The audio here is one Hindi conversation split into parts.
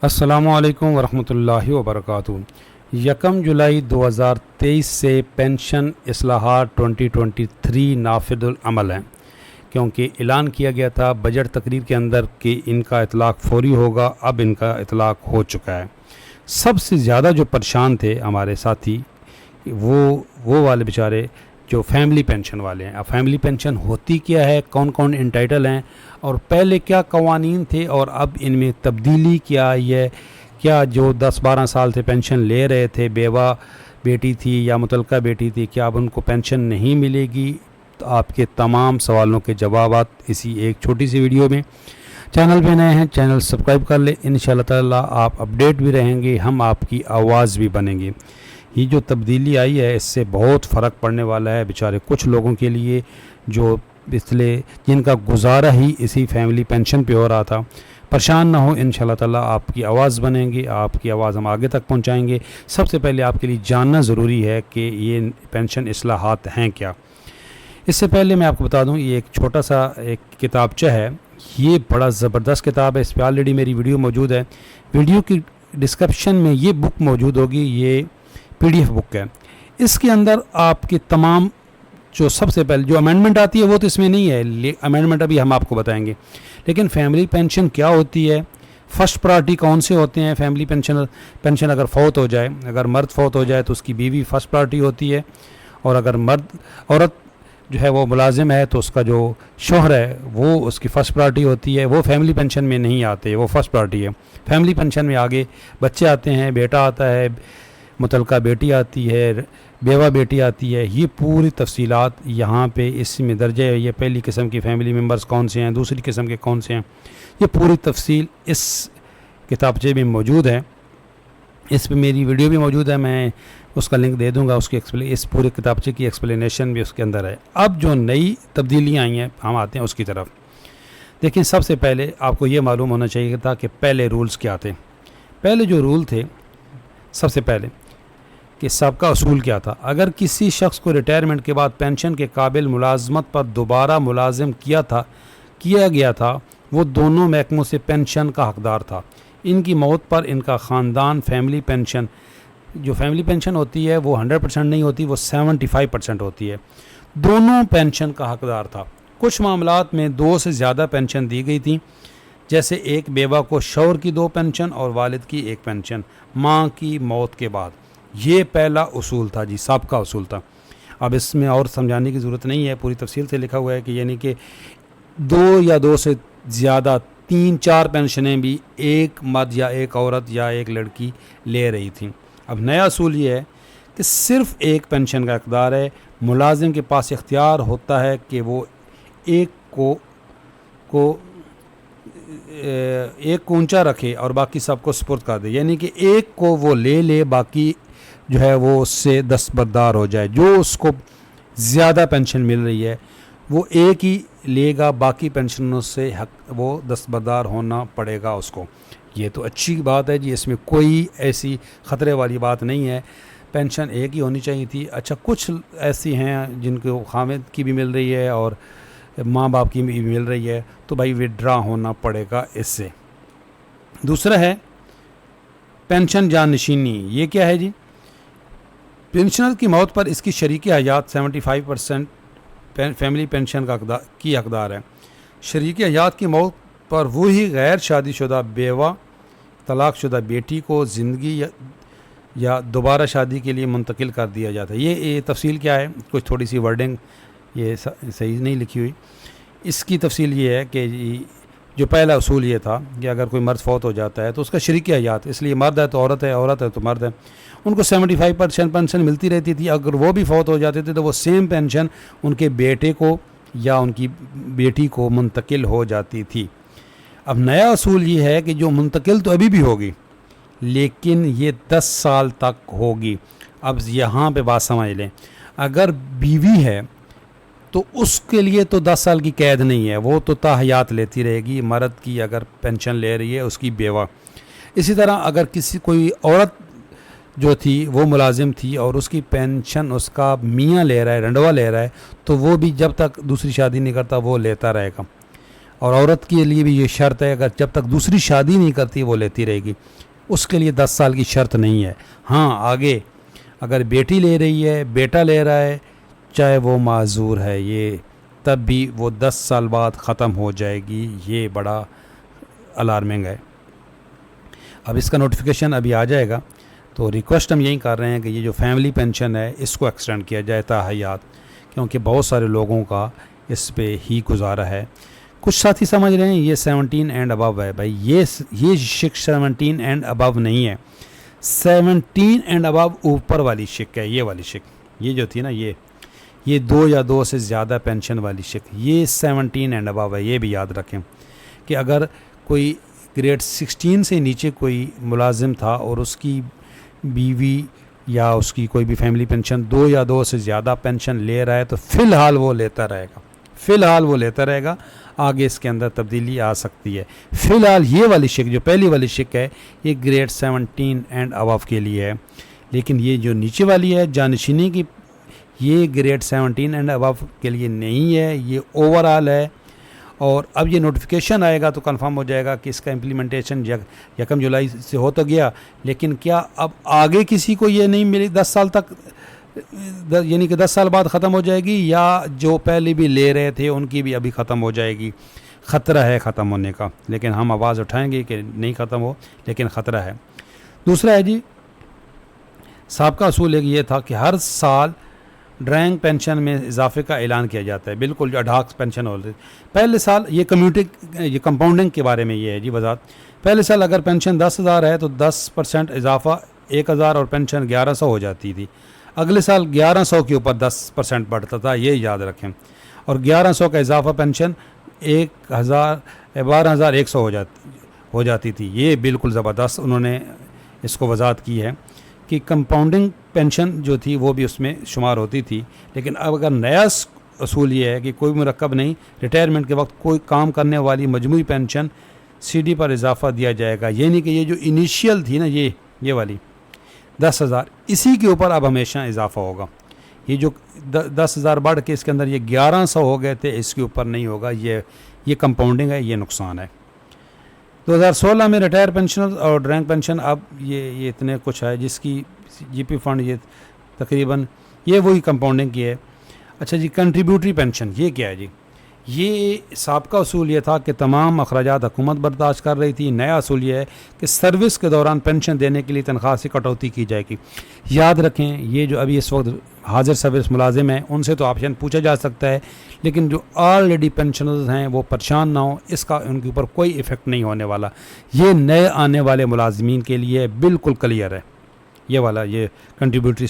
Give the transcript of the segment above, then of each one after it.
अस्सलामुअलैकुम वरहमतुल्लाहि वबरकातुहू। 1 जुलाई 2023 से पेंशन इस्लाहात 2023 नाफिजुल अमल हैं, क्योंकि ऐलान किया गया था बजट तकरीर के अंदर कि इनका इतलाक़ फ़ौरी होगा। अब इनका इतलाक़ हो चुका है। सबसे ज़्यादा जो परेशान थे हमारे साथी वो वाले बेचारे जो फैमिली पेंशन वाले हैं। अब फैमिली पेंशन होती क्या है, कौन कौन इंटाइटल हैं और पहले क्या कवानीन थे और अब इनमें तब्दीली क्या आई है। क्या जो 10-12 साल से पेंशन ले रहे थे, बेवा बेटी थी या मुतल्लका बेटी थी, क्या अब उनको पेंशन नहीं मिलेगी? तो आपके तमाम सवालों के जवाब इसी एक छोटी सी वीडियो में। चैनल पे नए हैं, चैनल सब्सक्राइब कर ले। इंशाअल्लाह ताला आप अपडेट भी रहेंगे, हम आपकी आवाज़ भी बनेंगे। ये जो तब्दीली आई है इससे बहुत फ़र्क पड़ने वाला है बेचारे कुछ लोगों के लिए, जो इसलिए जिनका गुजारा ही इसी फैमिली पेंशन पे हो रहा था। परेशान ना हो, इंशाअल्लाह ताला आपकी आवाज़ बनेंगे, आपकी आवाज़ हम आगे तक पहुंचाएंगे। सबसे पहले आपके लिए जानना ज़रूरी है कि ये पेंशन इस्लाहात हैं क्या। इससे पहले मैं आपको बता दूं, ये एक छोटा सा एक किताबचा है। ये बड़ा ज़बरदस्त किताब है, इस पर ऑलरेडी मेरी वीडियो मौजूद है। वीडियो की डिस्क्रिप्शन में ये बुक मौजूद होगी। ये PDF बुक है। इसके अंदर आपके तमाम जो सबसे पहले जो अमेंडमेंट आती है वो तो इसमें नहीं है, अमेंडमेंट अभी हम आपको बताएंगे। लेकिन फैमिली पेंशन क्या होती है, फ़र्स्ट प्रायोरिटी कौन से होते हैं। फैमिली पेंशन अगर फौत हो जाए, अगर मर्द फौत हो जाए तो उसकी बीवी फ़र्स्ट प्रायोरिटी होती है, और अगर औरत जो है वो मुलाजिम है तो उसका जो शोहर है वो उसकी फ़र्स्ट प्रायोरिटी होती है। वो फैमिली पेंशन में नहीं आते, वो फ़र्स्ट प्रायोरिटी है। फैमिली पेंशन में आगे बच्चे आते हैं, बेटा आता है, मुतल्लका बेटी आती है, बेवा बेटी आती है। ये पूरी तफसीलात यहाँ पे इसमें दर्ज है। ये पहली किस्म की फ़ैमिली मेम्बर्स कौन से हैं, दूसरी किस्म के कौन से हैं, ये पूरी तफसील इस किताबचे में मौजूद है। इस पे मेरी वीडियो भी मौजूद है, मैं उसका लिंक दे दूँगा। उसकी इस पूरे किताबचे की एक्सप्लेनेशन भी उसके अंदर है। अब जो नई तब्दीलियाँ आई हैं हम आते हैं उसकी तरफ। देखिए, सबसे पहले आपको ये मालूम होना चाहिए था कि पहले रूल्स क्या थे। पहले जो रूल थे, सबसे पहले कि सबका असूल क्या था। अगर किसी शख्स को रिटायरमेंट के बाद पेंशन के काबिल मुलाजमत पर दोबारा मुलाजिम किया गया था, वो दोनों महकमों से पेंशन का हकदार था। इनकी मौत पर इनका ख़ानदान फैमिली पेंशन, जो फैमिली पेंशन होती है वो 100% नहीं होती, वो 75% होती है, दोनों पेंशन का हकदार था। कुछ मामलात में 2 से ज़्यादा पेंशन दी गई थी, जैसे एक बेवा को शौहर की 2 पेंशन और वालिद की 1 पेंशन माँ की मौत के बाद। ये पहला उसूल था जी, सबका उसूल था। अब इसमें और समझाने की ज़रूरत नहीं है, पूरी तफसील से लिखा हुआ है कि यानी कि 2 या 2 से ज़्यादा 3-4 पेंशनें भी एक मर्द या एक औरत या एक लड़की ले रही थी। अब नया उसूल ये है कि सिर्फ़ एक पेंशन का इक़दार है। मुलाजिम के पास इख्तियार होता है कि वो एक को ऊंचा रखे और बाकी सबको सुपुर्द कर दे, यानी कि एक को वो ले, बाकी जो है वो उससे दस्तबरदार हो जाए। जो उसको ज़्यादा पेंशन मिल रही है वो एक ही लेगा, बाकी पेंशनों से वो दस्तबरदार होना पड़ेगा उसको। ये तो अच्छी बात है जी, इसमें कोई ऐसी ख़तरे वाली बात नहीं है। पेंशन एक ही होनी चाहिए थी। अच्छा, कुछ ऐसी हैं जिनको खामिद की भी मिल रही है और माँ बाप की भी मिल रही है, तो भाई विड्रा होना पड़ेगा इससे। दूसरा है पेंशन जाननशीनी। ये क्या है जी? पेंशनर की मौत पर इसकी शरीक हयात 75% फैमिली पेंशन की हकदार है। शरीक हयात की मौत पर वही गैर शादीशुदा बेवा, तलाक़शुदा बेटी को ज़िंदगी या दोबारा शादी के लिए मुंतकिल कर दिया जाता है। ये तफसील क्या है, कुछ थोड़ी सी वर्डिंग ये सही नहीं लिखी हुई। इसकी तफसील ये है कि जो पहला उसूल ये था कि अगर कोई मर्द फौत हो जाता है तो उसका शरीक हयात, इसलिए मर्द है तो औरत है, औरत है तो मर्द है, उनको 75% पेंशन मिलती रहती थी। अगर वो भी फौत हो जाते थे तो वो सेम पेंशन उनके बेटे को या उनकी बेटी को मुंतकिल हो जाती थी। अब नया उसूल ये है कि जो मुंतकिल तो अभी भी होगी, लेकिन ये 10 साल तक होगी। अब यहाँ पे बात समझ लें, अगर बीवी है तो उसके लिए तो 10 साल की कैद नहीं है, वो तो ताहयात लेती रहेगी। मर्द की अगर पेंशन ले रही है उसकी बेवा। इसी तरह अगर कोई औरत जो थी वो मुलाजिम थी और उसकी पेंशन उसका मियाँ ले रहा है, रंडवा ले रहा है, तो वो भी जब तक दूसरी शादी नहीं करता वो लेता रहेगा। और औरत के लिए भी ये शर्त है, अगर जब तक दूसरी शादी नहीं करती वो लेती रहेगी, उसके लिए 10 साल की शर्त नहीं है। हाँ, आगे अगर बेटी ले रही है, बेटा ले रहा है, चाहे वो माजूर है, ये तब भी वो 10 साल बाद ख़त्म हो जाएगी। ये बड़ा अलार्मिंग है। अब इसका नोटिफिकेशन अभी आ जाएगा, तो रिक्वेस्ट हम यही कर रहे हैं कि ये जो फैमिली पेंशन है इसको एक्सटेंड किया जाए ताहयात, क्योंकि बहुत सारे लोगों का इस पे ही गुजारा है। कुछ साथी समझ रहे हैं ये 17 एंड अबव है। भाई ये शिक 17 एंड अबव नहीं है, 17 एंड अबव ऊपर वाली शिक है। ये वाली शिक, ये जो थी ना, ये 2 या 2 से ज़्यादा पेंशन वाली शिक, ये 17 एंड अबव है। ये भी याद रखें कि अगर कोई ग्रेड 16 से नीचे कोई मुलाजिम था और उसकी बीवी या उसकी कोई भी फैमिली पेंशन 2 या 2 से ज़्यादा पेंशन ले रहा है, तो फ़िलहाल वो लेता रहेगा। आगे इसके अंदर तब्दीली आ सकती है। फ़िलहाल ये वाली शिक, जो पहली वाली शिक है, ये ग्रेड 17 एंड अबव के लिए है। लेकिन ये जो नीचे वाली है जानशीनी की, ये ग्रेड 17 एंड अबव के लिए नहीं है, ये ओवरऑल है। और अब ये नोटिफिकेशन आएगा तो कंफर्म हो जाएगा कि इसका इम्प्लीमेंटेशन 1 जुलाई से हो तो गया, लेकिन क्या अब आगे किसी को ये नहीं मिली 10 साल तक, यानी कि 10 साल बाद ख़त्म हो जाएगी, या जो पहले भी ले रहे थे उनकी भी अभी ख़त्म हो जाएगी? ख़तरा है ख़त्म होने का, लेकिन हम आवाज़ उठाएंगे कि नहीं ख़त्म हो, लेकिन ख़तरा है। दूसरा है जी, साबका असूल एक ये था कि हर साल ड्रैंक पेंशन में इजाफे का ऐलान किया जाता है, बिल्कुल जो अडाक पेंशन हो रही। पहले साल ये कंपाउंडिंग के बारे में ये है जी वजात। पहले साल अगर पेंशन 10,000 है तो 10% इजाफा 1,000 और पेंशन 1100 हो जाती थी। अगले साल 1100 के ऊपर 10% बढ़ता था, ये याद रखें। और 1100 का इजाफा पेंशन 12,100 हो जाती थी। ये बिल्कुल ज़बरदस्त उन्होंने इसको वजात की है कि कंपाउंडिंग पेंशन जो थी वो भी उसमें शुमार होती थी। लेकिन अब अगर नया असूल ये है कि कोई मुरक्कब नहीं, रिटायरमेंट के वक्त कोई काम करने वाली मजमूई पेंशन CD पर इजाफा दिया जाएगा। ये नहीं कि ये जो इनिशियल थी ना, ये वाली 10,000, इसी के ऊपर अब हमेशा इजाफा होगा। ये जो 10,000 बढ़ के इसके अंदर ये 1100 हो गए थे, इसके ऊपर नहीं होगा। ये कंपाउंडिंग है, ये नुकसान है। 2016 में रिटायर पेंशनर और ड्रैंक पेंशन अब ये इतने कुछ है, जिसकी GP फंड ये तकरीबन ये वही कंपाउंडिंग की है। अच्छा जी, कंट्रीब्यूटरी पेंशन ये क्या है जी? ये साबका असूल ये था कि तमाम अखराजात हुकूमत बर्दाश्त कर रही थी। नया असूल ये है कि सर्विस के दौरान पेंशन देने के लिए तनख्वाह से कटौती की जाएगी। याद रखें, ये जो अभी इस वक्त हाजिर सर्विस मुलाजिम हैं उनसे तो ऑप्शन पूछा जा सकता है, लेकिन जो ऑलरेडी पेंशनर्स हैं वो परेशान ना हो, इसका उनके ऊपर कोई इफ़ेक्ट नहीं होने वाला। ये नए आने वाले मुलाजिमीन के लिए बिल्कुल क्लियर है। ये वाला ये कंट्रीब्यूटरी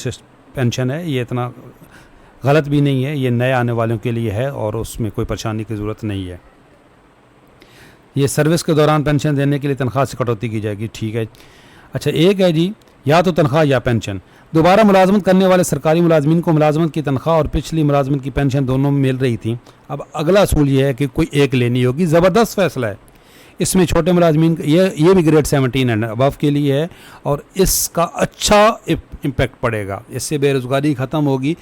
पेंशन है, ये इतना गलत भी नहीं है, ये नए आने वालों के लिए है और उसमें कोई परेशानी की ज़रूरत नहीं है। ये सर्विस के दौरान पेंशन देने के लिए तनख्वाह से कटौती की जाएगी, ठीक है। अच्छा, एक है जी, या तो तनख्वाह या पेंशन। दोबारा मुलाजमत करने वाले सरकारी मुलाजमीन को मुलाजमत की तनख्वाह और पिछली मुलाजमत की पेंशन दोनों मिल रही थी। अब अगला असूल ये है कि कोई एक लेनी होगी। ज़बरदस्त फैसला है। इसमें छोटे मुलाजमीन ये भी ग्रेड 17 एंड अबव के लिए है और इसका अच्छा इम्पेक्ट पड़ेगा। इससे बेरोज़गारी ख़त्म होगी।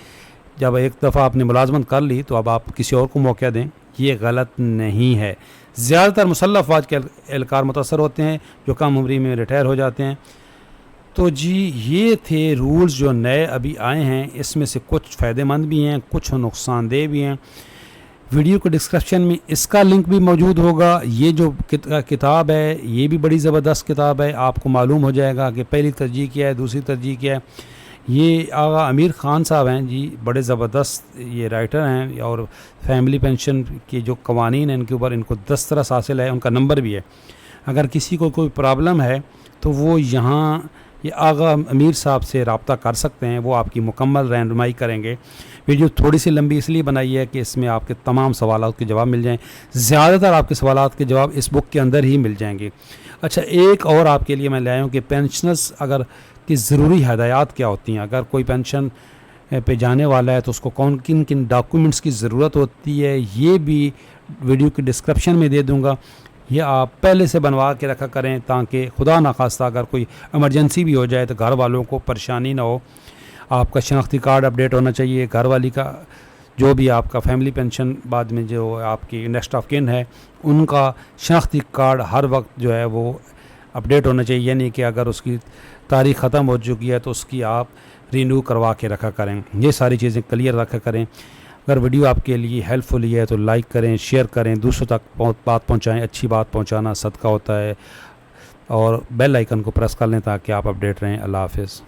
जब एक दफ़ा आपने मुलाजमत कर ली तो अब आप किसी और को मौका दें, ये गलत नहीं है। ज़्यादातर मुसल्लफ़ फ़ौज के एहलकार मुतासर होते हैं जो कम उम्री में रिटायर हो जाते हैं। तो जी, ये थे रूल्स जो नए अभी आए हैं। इसमें से कुछ फ़ायदेमंद भी हैं, कुछ नुकसानदेह भी हैं। वीडियो के डिस्क्रिप्शन में इसका लिंक भी मौजूद होगा। ये जो किताब है ये भी बड़ी ज़बरदस्त किताब है। आपको मालूम हो जाएगा कि पहली तरजीह क्या है, दूसरी तरजीह क्या है। ये आगा अमीर ख़ान साहब हैं जी, बड़े ज़बरदस्त ये राइटर हैं और फैमिली पेंशन के जो कवानीन हैं इनके ऊपर इनको दस्तरस हासिल है। उनका नंबर भी है। अगर किसी को कोई प्रॉब्लम है तो वो यहाँ ये आगा अमीर साहब से रब्ता कर सकते हैं, वो आपकी मुकम्मल रहनुमाई करेंगे। वीडियो थोड़ी सी लंबी इसलिए बनाई है कि इसमें आपके तमाम सवालों के जवाब मिल जाएं। ज़्यादातर आपके सवालों के जवाब इस बुक के अंदर ही मिल जाएंगे। अच्छा, एक और आपके लिए मैं ले आया हूँ कि पेंशनर्स अगर की ज़रूरी हदायत क्या होती हैं। अगर कोई पेंशन पे जाने वाला है तो उसको किन किन डॉक्यूमेंट्स की ज़रूरत होती है, ये भी वीडियो के डिस्क्रिप्शन में दे दूँगा। ये आप पहले से बनवा के रखा करें ताकि खुदा न खास्ता अगर कोई इमरजेंसी भी हो जाए तो घर वालों को परेशानी ना हो। आपका शनाख्ती कार्ड अपडेट होना चाहिए, घर वाली का जो भी आपका फैमिली पेंशन बाद में जो आपकी नेक्स्ट ऑफ किन है उनका शनाख्ती कार्ड हर वक्त जो है वो अपडेट होना चाहिए, यानी कि अगर उसकी तारीख ख़त्म हो चुकी है तो उसकी आप रीन्यू करवा के रखा करें। ये सारी चीज़ें क्लियर रखा करें। अगर वीडियो आपके लिए हेल्पफुल है तो लाइक करें, शेयर करें, दूसरों तक बात पहुंचाएं। अच्छी बात पहुंचाना सदका होता है। और बेल आइकन को प्रेस कर लें ताकि आप अपडेट रहें। अल्लाह हाफ़िज़।